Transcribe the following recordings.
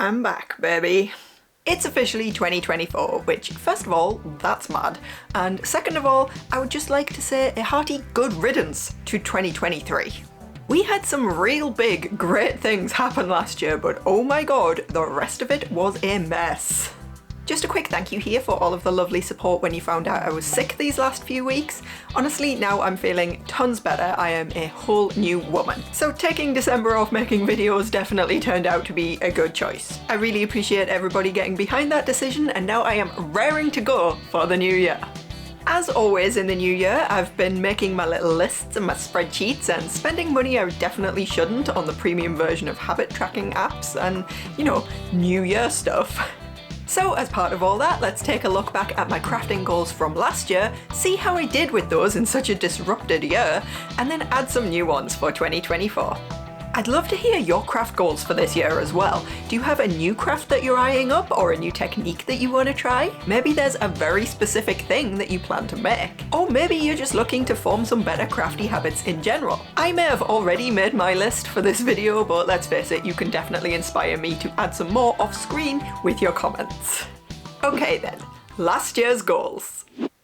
I'm back, baby. It's officially 2024, which, first of all, that's mad, and second of all, I would just like to say a hearty good riddance to 2023. We had some real big, great things happen last year, but oh my god, the rest of it was a mess. Just a quick thank you here for all of the lovely support when you found out I was sick these last few weeks. Honestly, now I'm feeling tons better. I am a whole new woman. So taking December off making videos definitely turned out to be a good choice. I really appreciate everybody getting behind that decision, and now I am raring to go for the new year. As always in the new year, I've been making my little lists and my spreadsheets and spending money I definitely shouldn't on the premium version of habit tracking apps and, you know, new year stuff. So as part of all that, let's take a look back at my crafting goals from last year, see how I did with those in such a disrupted year, and then add some new ones for 2024. I'd love to hear your craft goals for this year as well. Do you have a new craft that you're eyeing up or a new technique that you want to try? Maybe there's a very specific thing that you plan to make. Or maybe you're just looking to form some better crafty habits in general. I may have already made my list for this video, but let's face it, you can definitely inspire me to add some more off screen with your comments. Okay then, last year's goals.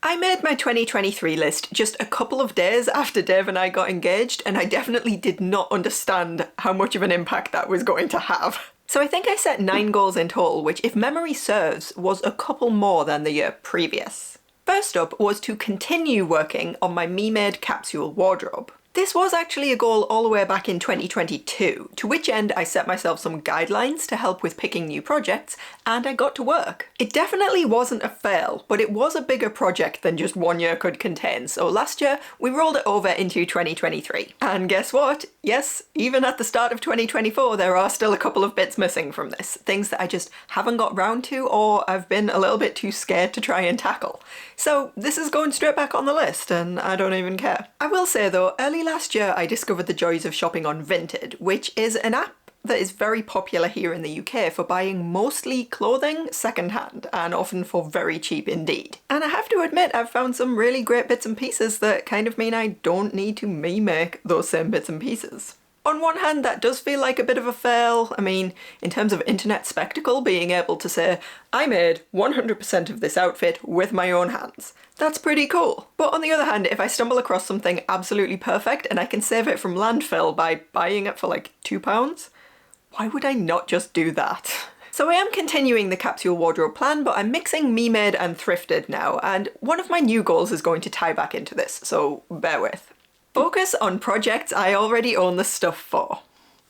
I made my 2023 list just a couple of days after Dave and I got engaged, and I definitely did not understand how much of an impact that was going to have. So I think I set 9 goals in total, which, if memory serves, was a couple more than the year previous. First up was to continue working on my me-made capsule wardrobe. This was actually a goal all the way back in 2022, to which end I set myself some guidelines to help with picking new projects, and I got to work. It definitely wasn't a fail, but it was a bigger project than just one year could contain, so last year we rolled it over into 2023. And guess what? Yes, even at the start of 2024 there are still a couple of bits missing from this, things that I just haven't got round to or I've been a little bit too scared to try and tackle. So this is going straight back on the list, and I don't even care. I will say though, early last year I discovered the joys of shopping on Vinted, which is an app that is very popular here in the UK for buying mostly clothing secondhand, and often for very cheap indeed. And I have to admit, I've found some really great bits and pieces that kind of mean I don't need to remake those same bits and pieces. On one hand, that does feel like a bit of a fail. I mean, in terms of internet spectacle, being able to say, I made 100% of this outfit with my own hands. That's pretty cool. But on the other hand, if I stumble across something absolutely perfect and I can save it from landfill by buying it for like £2, why would I not just do that? So I am continuing the capsule wardrobe plan, but I'm mixing me-made and thrifted now, and one of my new goals is going to tie back into this, so bear with. Focus on projects I already own the stuff for.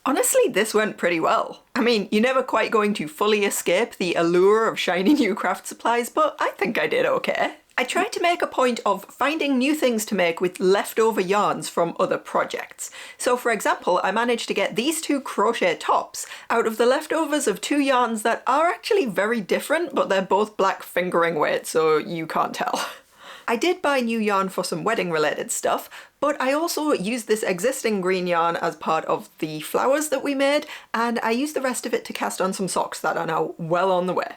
Honestly, this went pretty well. I mean, you're never quite going to fully escape the allure of shiny new craft supplies, but I think I did okay. I tried to make a point of finding new things to make with leftover yarns from other projects. So for example, I managed to get these 2 crochet tops out of the leftovers of 2 yarns that are actually very different, but they're both black fingering weight, so you can't tell. I did buy new yarn for some wedding related stuff, but I also used this existing green yarn as part of the flowers that we made, and I used the rest of it to cast on some socks that are now well on the way.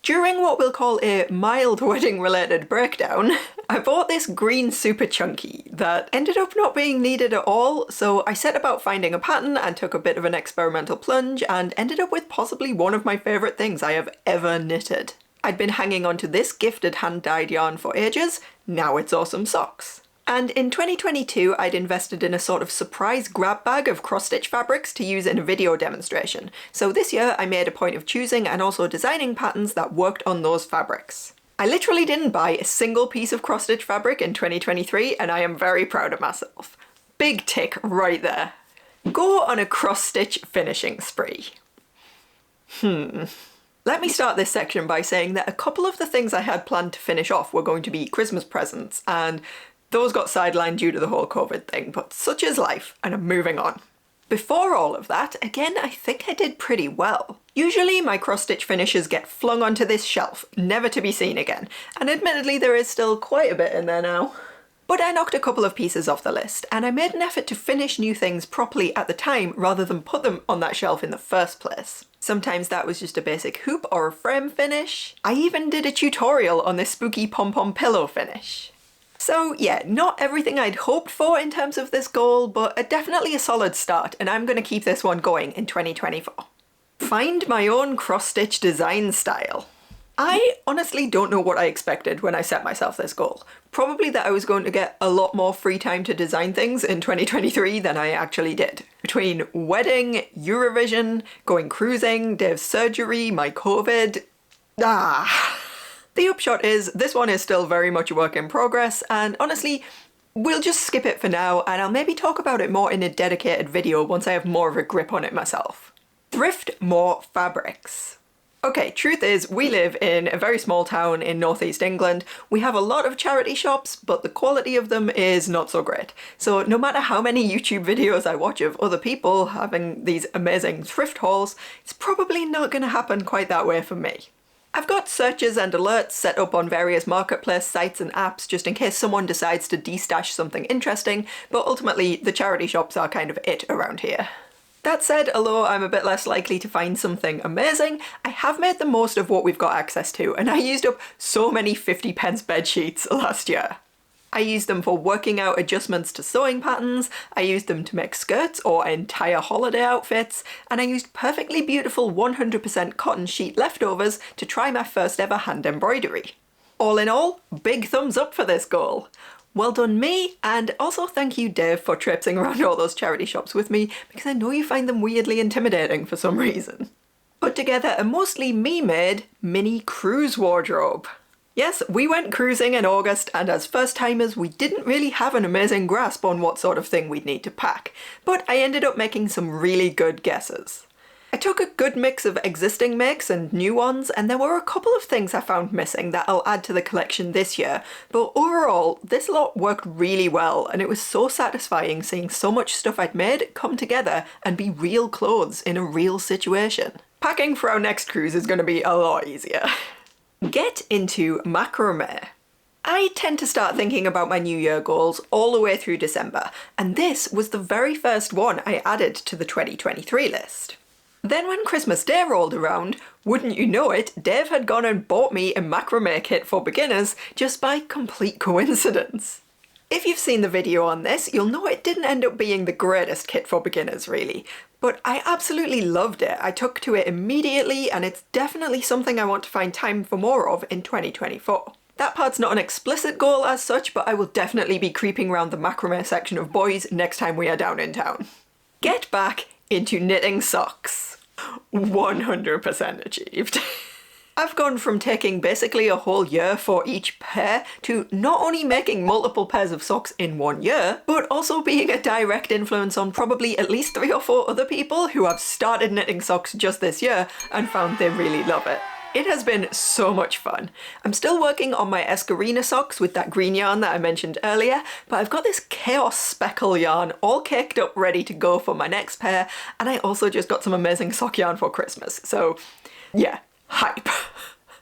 During what we'll call a mild wedding related breakdown, I bought this green super chunky that ended up not being needed at all, so I set about finding a pattern and took a bit of an experimental plunge and ended up with possibly one of my favourite things I have ever knitted. I'd been hanging on to this gifted hand-dyed yarn for ages, now it's awesome socks. And in 2022 I'd invested in a sort of surprise grab bag of cross-stitch fabrics to use in a video demonstration, so this year I made a point of choosing and also designing patterns that worked on those fabrics. I literally didn't buy a single piece of cross-stitch fabric in 2023, and I am very proud of myself. Big tick right there. Go on a cross-stitch finishing spree. Let me start this section by saying that a couple of the things I had planned to finish off were going to be Christmas presents, and those got sidelined due to the whole COVID thing, but such is life, and I'm moving on. Before all of that, again, I think I did pretty well. Usually my cross-stitch finishes get flung onto this shelf, never to be seen again, and admittedly there is still quite a bit in there now. But I knocked a couple of pieces off the list, and I made an effort to finish new things properly at the time rather than put them on that shelf in the first place. Sometimes that was just a basic hoop or a frame finish. I even did a tutorial on this spooky pom-pom pillow finish. So yeah, not everything I'd hoped for in terms of this goal, but definitely a solid start, and I'm going to keep this one going in 2024. Find my own cross-stitch design style. I honestly don't know what I expected when I set myself this goal. Probably that I was going to get a lot more free time to design things in 2023 than I actually did. Between wedding, Eurovision, going cruising, Dave's surgery, my COVID... The upshot is, this one is still very much a work in progress, and honestly, we'll just skip it for now, and I'll maybe talk about it more in a dedicated video once I have more of a grip on it myself. Thrift more fabrics. Okay, truth is, we live in a very small town in northeast England. We have a lot of charity shops, but the quality of them is not so great. So no matter how many YouTube videos I watch of other people having these amazing thrift hauls, it's probably not going to happen quite that way for me. I've got searches and alerts set up on various marketplace sites and apps just in case someone decides to destash something interesting, but ultimately the charity shops are kind of it around here. That said, although I'm a bit less likely to find something amazing, I have made the most of what we've got access to, and I used up so many 50p bed sheets last year. I used them for working out adjustments to sewing patterns, I used them to make skirts or entire holiday outfits, and I used perfectly beautiful 100% cotton sheet leftovers to try my first ever hand embroidery. All in all, big thumbs up for this goal. Well done me, and also thank you Dave for traipsing around all those charity shops with me, because I know you find them weirdly intimidating for some reason. Put together a mostly me-made mini cruise wardrobe. Yes, we went cruising in August, and as first-timers we didn't really have an amazing grasp on what sort of thing we'd need to pack, but I ended up making some really good guesses. I took a good mix of existing makes and new ones, and there were a couple of things I found missing that I'll add to the collection this year, but overall this lot worked really well, and it was so satisfying seeing so much stuff I'd made come together and be real clothes in a real situation. Packing for our next cruise is going to be a lot easier. Get into macrame. I tend to start thinking about my New Year goals all the way through December, and this was the very first one I added to the 2023 list. Then when Christmas Day rolled around, wouldn't you know it, Dave had gone and bought me a macrame kit for beginners just by complete coincidence. If you've seen the video on this, you'll know it didn't end up being the greatest kit for beginners really, but I absolutely loved it. I took to it immediately, and it's definitely something I want to find time for more of in 2024. That part's not an explicit goal as such, but I will definitely be creeping around the macrame section of boys next time we are down in town. Get back into knitting socks. 100% achieved. I've gone from taking basically a whole year for each pair to not only making multiple pairs of socks in 1 year, but also being a direct influence on probably at least 3 or 4 other people who have started knitting socks just this year and found they really love it. It has been so much fun. I'm still working on my Escarina socks with that green yarn that I mentioned earlier, but I've got this Chaos Speckle yarn all caked up ready to go for my next pair, and I also just got some amazing sock yarn for Christmas, so yeah, hype.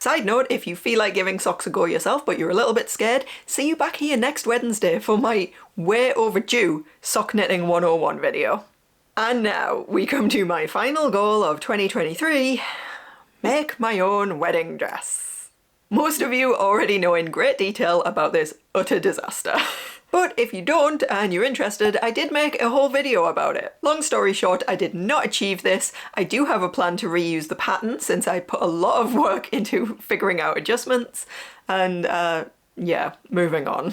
Side note, if you feel like giving socks a go yourself but you're a little bit scared, see you back here next Wednesday for my way overdue Sock Knitting 101 video. And now we come to my final goal of 2023. Make my own wedding dress. Most of you already know in great detail about this utter disaster. But if you don't and you're interested, I did make a whole video about it. Long story short, I did not achieve this. I do have a plan to reuse the pattern since I put a lot of work into figuring out adjustments, and yeah, moving on.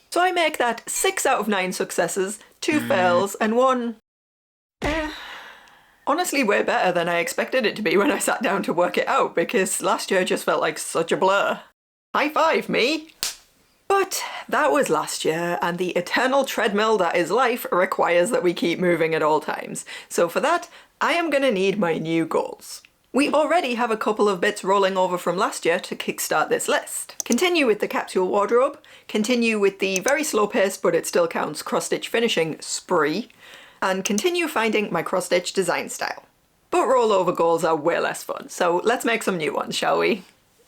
So I make that 6 out of 9 successes, 2 fails, and 1 honestly way better than I expected it to be when I sat down to work it out, because last year just felt like such a blur. High five, me! But that was last year, and the eternal treadmill that is life requires that we keep moving at all times. So for that, I am gonna need my new goals. We already have a couple of bits rolling over from last year to kickstart this list. Continue with the capsule wardrobe, continue with the very slow paced but it still counts cross-stitch finishing spree, and continue finding my cross-stitch design style. But rollover goals are way less fun, so let's make some new ones, shall we?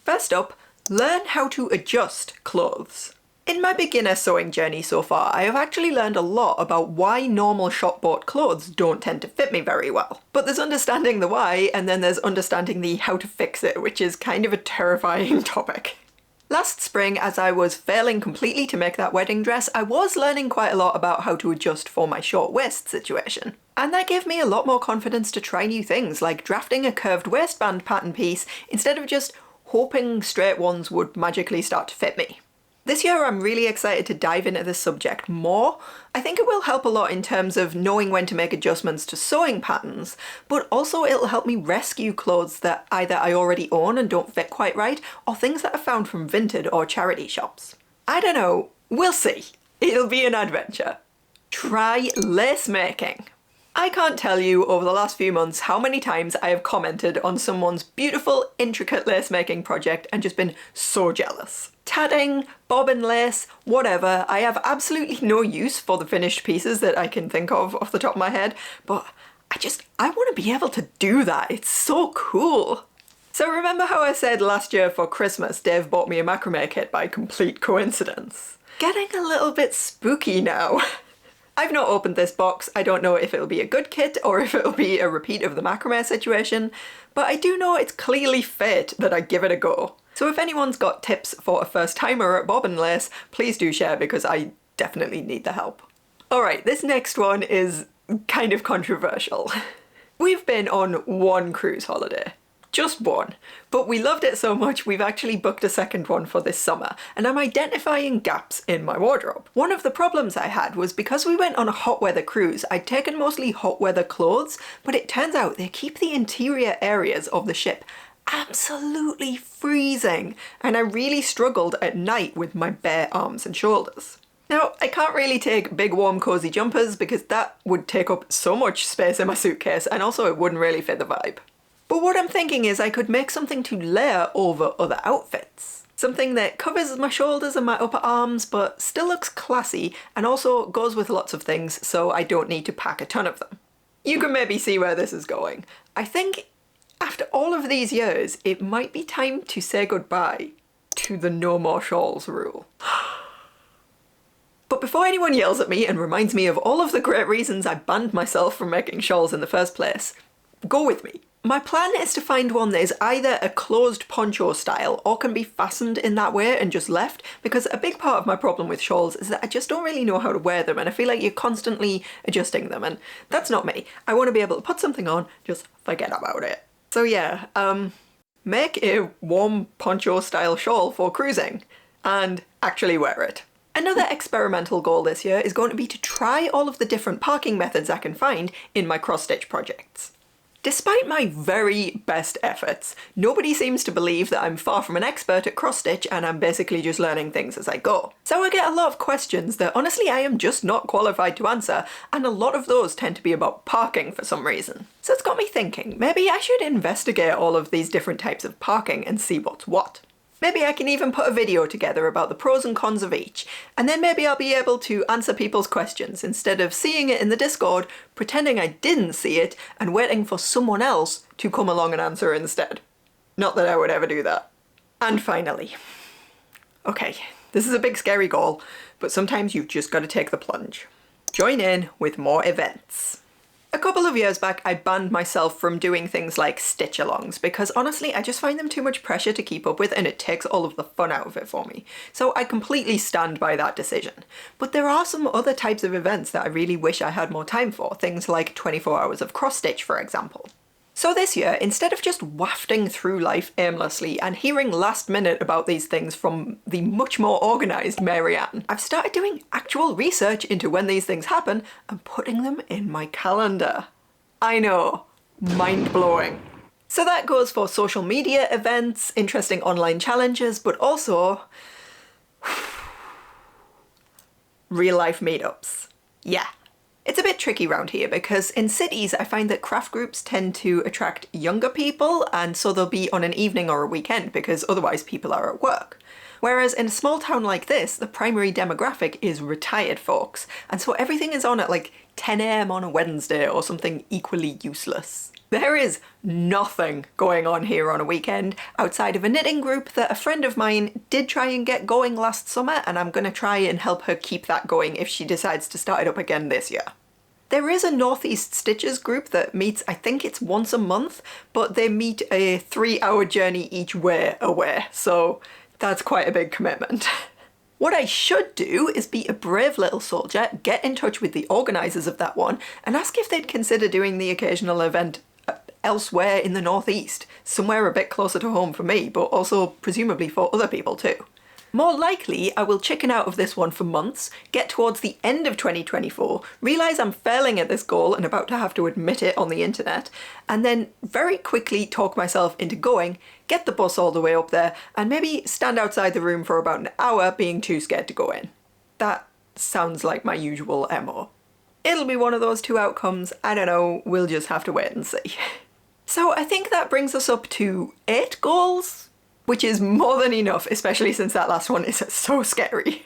First up, learn how to adjust clothes. In my beginner sewing journey so far, I have actually learned a lot about why normal shop-bought clothes don't tend to fit me very well. But there's understanding the why, and then there's understanding the how to fix it, which is kind of a terrifying topic. Last spring, as I was failing completely to make that wedding dress, I was learning quite a lot about how to adjust for my short waist situation. And that gave me a lot more confidence to try new things, like drafting a curved waistband pattern piece instead of just hoping straight ones would magically start to fit me. This year I'm really excited to dive into this subject more. I think it will help a lot in terms of knowing when to make adjustments to sewing patterns, but also it'll help me rescue clothes that either I already own and don't fit quite right, or things that I found from Vinted or charity shops. I don't know, we'll see. It'll be an adventure. Try lace making. I can't tell you over the last few months how many times I have commented on someone's beautiful, intricate lace making project and just been so jealous. Tatting, bobbin lace, whatever, I have absolutely no use for the finished pieces that I can think of off the top of my head, but I want to be able to do that. It's so cool. So remember how I said last year for Christmas Dave bought me a macrame kit by complete coincidence? Getting a little bit spooky now. I've not opened this box. I don't know if it'll be a good kit or if it'll be a repeat of the macrame situation, but I do know it's clearly fate that I give it a go. So if anyone's got tips for a first timer at bobbin lace, please do share because I definitely need the help. Alright, this next one is kind of controversial. We've been on one cruise holiday. Just one. But we loved it so much we've actually booked a second one for this summer, and I'm identifying gaps in my wardrobe. One of the problems I had was because we went on a hot weather cruise, I'd taken mostly hot weather clothes, but it turns out they keep the interior areas of the ship absolutely freezing, and I really struggled at night with my bare arms and shoulders. Now, I can't really take big warm cozy jumpers because that would take up so much space in my suitcase, and also it wouldn't really fit the vibe. But what I'm thinking is I could make something to layer over other outfits. Something that covers my shoulders and my upper arms but still looks classy and also goes with lots of things so I don't need to pack a ton of them. You can maybe see where this is going. I think after all of these years, it might be time to say goodbye to the no more shawls rule. But before anyone yells at me and reminds me of all of the great reasons I banned myself from making shawls in the first place, go with me. My plan is to find one that is either a closed poncho style or can be fastened in that way and just left, because a big part of my problem with shawls is that I just don't really know how to wear them and I feel like you're constantly adjusting them, and that's not me. I want to be able to put something on, just forget about it. So yeah, make a warm poncho style shawl for cruising and actually wear it. Another experimental goal this year is going to be to try all of the different parking methods I can find in my cross-stitch projects. Despite my very best efforts, nobody seems to believe that I'm far from an expert at cross-stitch and I'm basically just learning things as I go. So I get a lot of questions that honestly I am just not qualified to answer, and a lot of those tend to be about parking for some reason. So it's got me thinking, maybe I should investigate all of these different types of parking and see what's what. Maybe I can even put a video together about the pros and cons of each, and then maybe I'll be able to answer people's questions instead of seeing it in the Discord, pretending I didn't see it, and waiting for someone else to come along and answer instead. Not that I would ever do that. And finally, okay, this is a big scary goal, but sometimes you've just got to take the plunge. Join in with more events. A couple of years back, I banned myself from doing things like stitch-alongs because honestly, I just find them too much pressure to keep up with and it takes all of the fun out of it for me. So I completely stand by that decision. But there are some other types of events that I really wish I had more time for, things like 24 hours of cross-stitch, for example. So this year, instead of just wafting through life aimlessly and hearing last minute about these things from the much more organised Marianne, I've started doing actual research into when these things happen and putting them in my calendar. I know, mind-blowing. So that goes for social media events, interesting online challenges, but also real-life meetups. Yeah. It's a bit tricky around here because in cities I find that craft groups tend to attract younger people, and so they'll be on an evening or a weekend because otherwise people are at work. Whereas in a small town like this, the primary demographic is retired folks, and so everything is on at like 10 AM on a Wednesday or something equally useless. There is nothing going on here on a weekend outside of a knitting group that a friend of mine did try and get going last summer, and I'm gonna try and help her keep that going if she decides to start it up again this year. There is a Northeast Stitches group that meets, I think it's once a month, but they meet a 3-hour journey each way away, so That's quite a big commitment. What I should do is be a brave little soldier, get in touch with the organisers of that one, and ask if they'd consider doing the occasional event elsewhere in the northeast, somewhere a bit closer to home for me, but also presumably for other people too. More likely, I will chicken out of this one for months, get towards the end of 2024, realise I'm failing at this goal and about to have to admit it on the internet, and then very quickly talk myself into going, get the bus all the way up there, and maybe stand outside the room for about an hour being too scared to go in. That sounds like my usual MO. It'll be one of those two outcomes, I don't know, we'll just have to wait and see. So I think that brings us up to 8 goals? Which is more than enough, especially since that last one is so scary.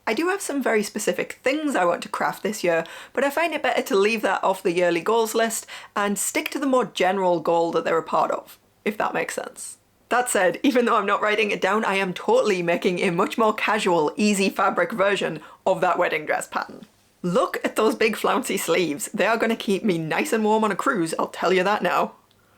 I do have some very specific things I want to craft this year, but I find it better to leave that off the yearly goals list and stick to the more general goal that they're a part of, if that makes sense. That said, even though I'm not writing it down, I am totally making a much more casual, easy fabric version of that wedding dress pattern. Look at those big flouncy sleeves. They are going to keep me nice and warm on a cruise, I'll tell you that now.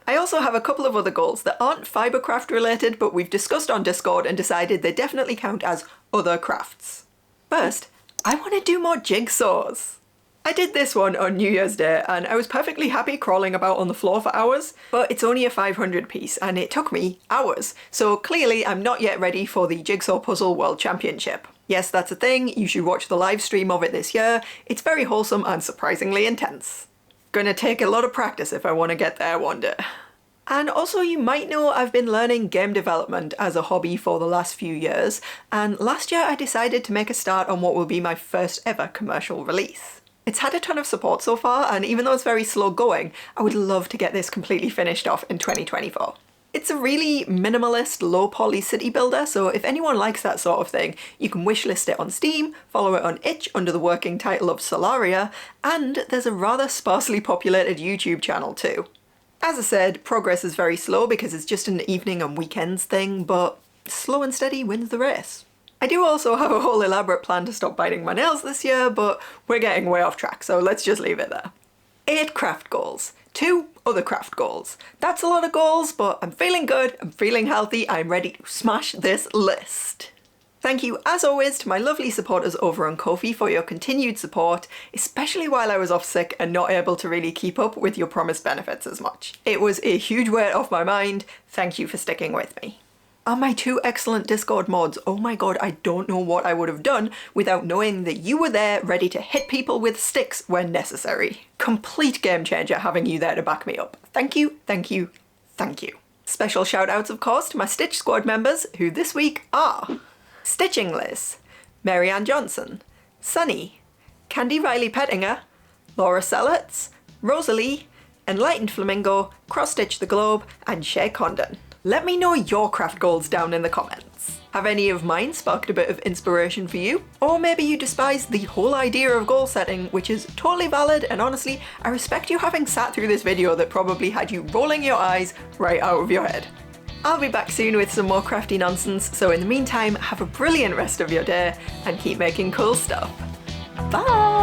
I also have a couple of other goals that aren't fibercraft related, but we've discussed on Discord and decided they definitely count as other crafts. First, I want to do more jigsaws. I did this one on New Year's Day and I was perfectly happy crawling about on the floor for hours, but it's only a 500 piece and it took me hours, so clearly I'm not yet ready for the Jigsaw Puzzle World Championship. Yes, that's a thing, you should watch the live stream of it this year, it's very wholesome and surprisingly intense. Gonna take a lot of practice if I want to get there one day. And also you might know I've been learning game development as a hobby for the last few years, and last year I decided to make a start on what will be my first ever commercial release. It's had a ton of support so far, and even though it's very slow going, I would love to get this completely finished off in 2024. It's a really minimalist, low-poly city builder, so if anyone likes that sort of thing, you can wishlist it on Steam, follow it on itch under the working title of Solaria, and there's a rather sparsely populated YouTube channel too. As I said, progress is very slow because it's just an evening and weekends thing, but slow and steady wins the race. I do also have a whole elaborate plan to stop biting my nails this year, but we're getting way off track, so let's just leave it there. 8 craft goals. 2 other craft goals. That's a lot of goals, but I'm feeling good, I'm feeling healthy, I'm ready to smash this list. Thank you as always to my lovely supporters over on Ko-fi for your continued support, especially while I was off sick and not able to really keep up with your promised benefits as much. It was a huge weight off my mind, thank you for sticking with me. And my 2 excellent Discord mods, oh my god, I don't know what I would have done without knowing that you were there ready to hit people with sticks when necessary. Complete game changer having you there to back me up. Thank you, thank you, thank you. Special shout outs of course to my Stitch Squad members, who this week are Stitching Liz, Marianne Johnson, Sunny, Candy Riley Pettinger, Laura Selletts, Rosalie, Enlightened Flamingo, Cross Stitch the Globe, and Shay Condon. Let me know your craft goals down in the comments. Have any of mine sparked a bit of inspiration for you? Or maybe you despise the whole idea of goal setting, which is totally valid, and honestly, I respect you having sat through this video that probably had you rolling your eyes right out of your head. I'll be back soon with some more crafty nonsense, so in the meantime, have a brilliant rest of your day and keep making cool stuff. Bye!